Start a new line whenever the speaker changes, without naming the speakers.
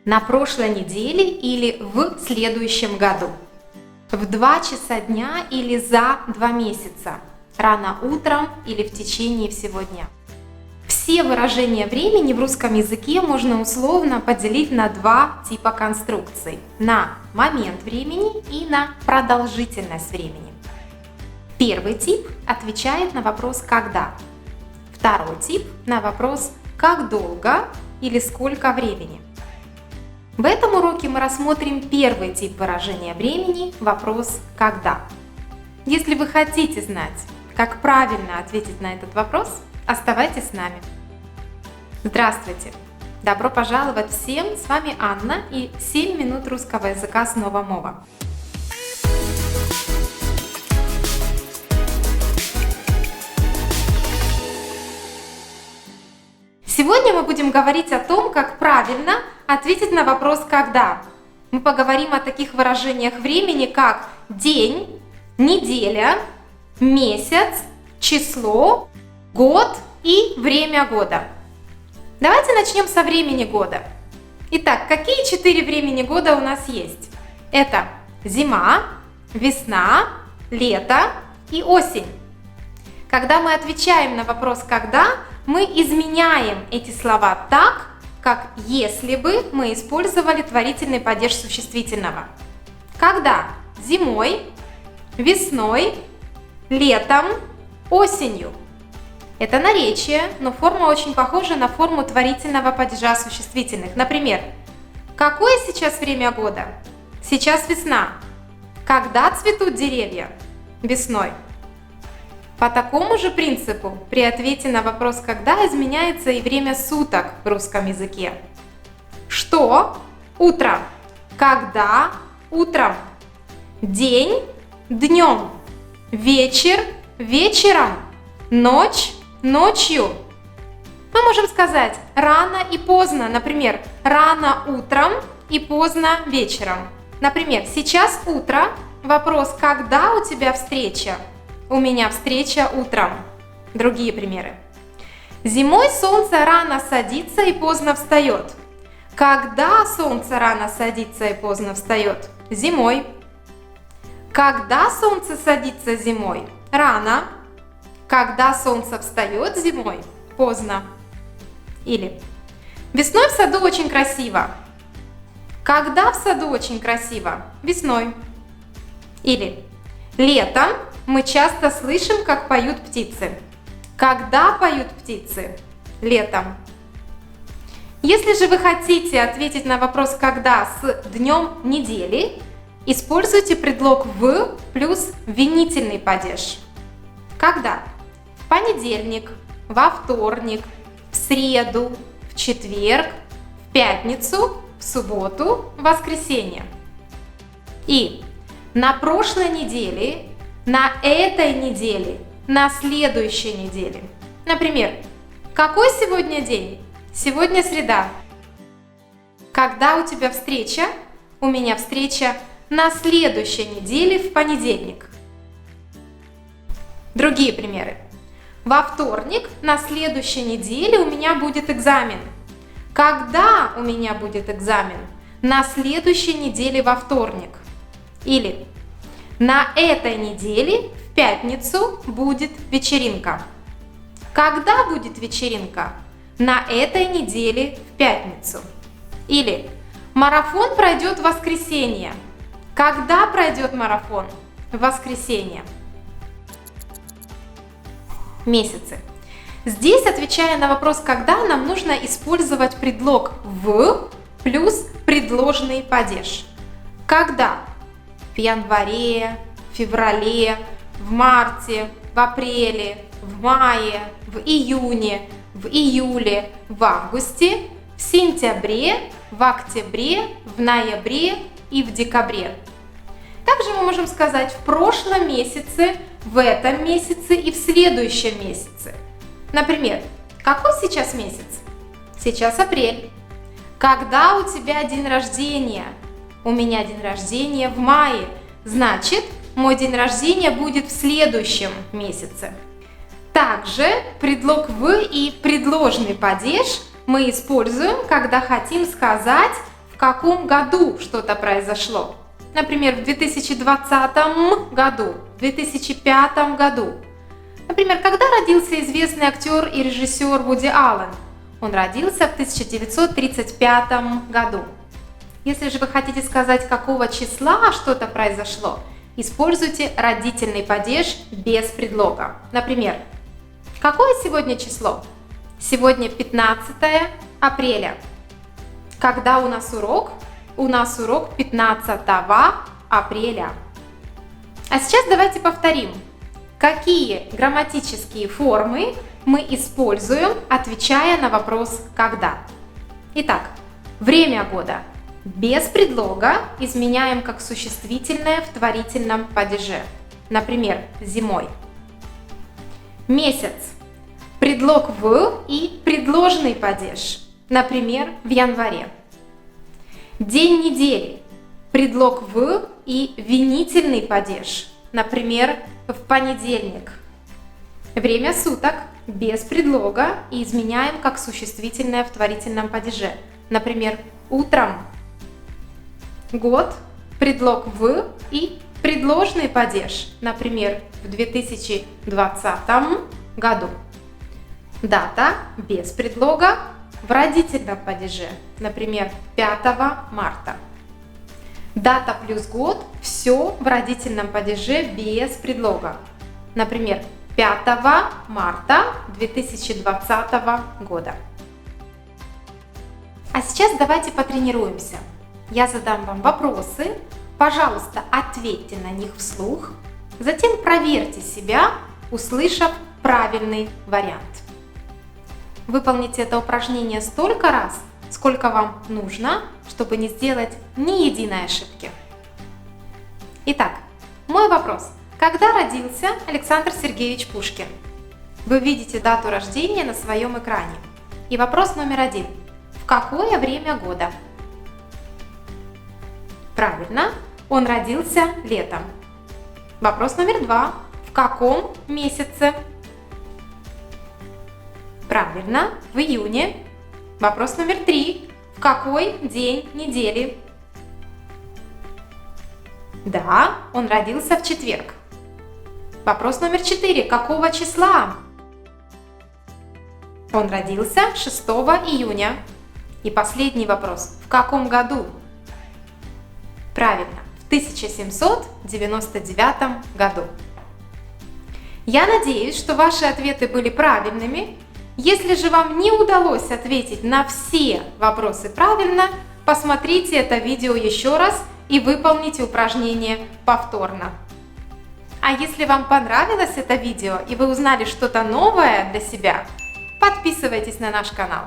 на прошлой неделе или в следующем году, в 2 часа дня или за 2 месяца, рано утром или в течение всего дня. Все выражения времени в русском языке можно условно поделить на 2 типа конструкций: на момент времени и на продолжительность времени. Первый тип отвечает на вопрос «когда?». Второй тип на вопрос «как долго?» или «сколько времени?». В этом уроке мы рассмотрим первый тип выражения времени – вопрос «когда?». Если вы хотите знать, как правильно ответить на этот вопрос, оставайтесь с нами. Здравствуйте! Добро пожаловать всем! С вами Анна и 7 минут русского языка с Нова Мова. Сегодня мы будем говорить о том, как правильно ответить на вопрос «когда?». Мы поговорим о таких выражениях времени, как день, неделя, месяц, число, год и время года. Давайте начнем со времени года. Итак, какие 4 времени года у нас есть? Это зима, весна, лето и осень. Когда мы отвечаем на вопрос «когда?», мы изменяем эти слова так, как если бы мы использовали творительный падеж существительного. Когда? Зимой, весной, летом, осенью. Это наречие, но форма очень похожа на форму творительного падежа существительных. Например, какое сейчас время года? Сейчас весна. Когда цветут деревья? Весной. По такому же принципу при ответе на вопрос «когда» изменяется и время суток в русском языке. Что? Утро. Когда? Утром. День? Днем. Вечер? Вечером. Ночь? Ночью. Мы можем сказать рано и поздно, например, рано утром и поздно вечером. Например, сейчас утро, вопрос «когда у тебя встреча?» У меня встреча утром. Другие примеры. Зимой солнце рано садится и поздно встает. Когда солнце рано садится и поздно встает? Зимой. Когда солнце садится зимой? Рано. Когда солнце встает зимой? Поздно. Или весной в саду очень красиво. Когда в саду очень красиво? Весной. Или летом мы часто слышим, как поют птицы. Когда поют птицы? Летом. Если же вы хотите ответить на вопрос «когда» с днем недели, используйте предлог «в» плюс винительный падеж. Когда? В понедельник, во вторник, в среду, в четверг, в пятницу, в субботу, в воскресенье. И на прошлой неделе, на этой неделе, на следующей неделе. Например, какой сегодня день? Сегодня среда. Когда у тебя встреча? У меня встреча на следующей неделе в понедельник. Другие примеры. Во вторник на следующей неделе у меня будет экзамен. Когда у меня будет экзамен? На следующей неделе во вторник. Или на этой неделе в пятницу будет вечеринка. Когда будет вечеринка? На этой неделе в пятницу. Или марафон пройдет в воскресенье. Когда пройдет марафон? В воскресенье. Месяцы. Здесь, отвечая на вопрос «когда», нам нужно использовать предлог «в» плюс предложный падеж. Когда? В январе, в феврале, в марте, в апреле, в мае, в июне, в июле, в августе, в сентябре, в октябре, в ноябре и в декабре. Также мы можем сказать в прошлом месяце, в этом месяце и в следующем месяце. Например, какой сейчас месяц? Сейчас апрель. Когда у тебя день рождения? У меня день рождения в мае. Значит, мой день рождения будет в следующем месяце. Также предлог «в» и предложный падеж мы используем, когда хотим сказать, в каком году что-то произошло. Например, в 2020 году, в 2005 году. Например, когда родился известный актер и режиссер Вуди Аллен? Он родился в 1935 году. Если же вы хотите сказать, какого числа что-то произошло, используйте родительный падеж без предлога. Например, какое сегодня число? Сегодня 15 апреля. Когда у нас урок? У нас урок 15 апреля. А сейчас давайте повторим, какие грамматические формы мы используем, отвечая на вопрос «когда?». Итак, время года без предлога изменяем как существительное в творительном падеже. Например, зимой. Месяц. Предлог «в» и предложный падеж. Например, в январе. День недели. Предлог «в» и винительный падеж. Например, в понедельник. Время суток без предлога и изменяем как существительное в творительном падеже. Например, утром. Год. Предлог «в» и предложный падеж. Например, в 2020 году. Дата без предлога в родительном падеже. Например, 5 марта. Дата плюс год – все в родительном падеже без предлога. Например, 5 марта 2020 года. А сейчас давайте потренируемся. Я задам вам вопросы. Пожалуйста, ответьте на них вслух. Затем проверьте себя, услышав правильный вариант. Выполните это упражнение столько раз, сколько вам нужно, чтобы не сделать ни единой ошибки. Итак, мой вопрос. Когда родился Александр Сергеевич Пушкин? Вы видите дату рождения на своем экране. И вопрос номер 1. В какое время года? Правильно, он родился летом. Вопрос номер 2. В каком месяце? Правильно, в июне. Вопрос номер 3. В какой день недели? Да, он родился в четверг. Вопрос номер 4. Какого числа? Он родился 6 июня. И последний вопрос. В каком году? Правильно, в 1799 году. Я надеюсь, что ваши ответы были правильными. Если же вам не удалось ответить на все вопросы правильно, посмотрите это видео еще раз и выполните упражнение повторно. А если вам понравилось это видео и вы узнали что-то новое для себя, подписывайтесь на наш канал.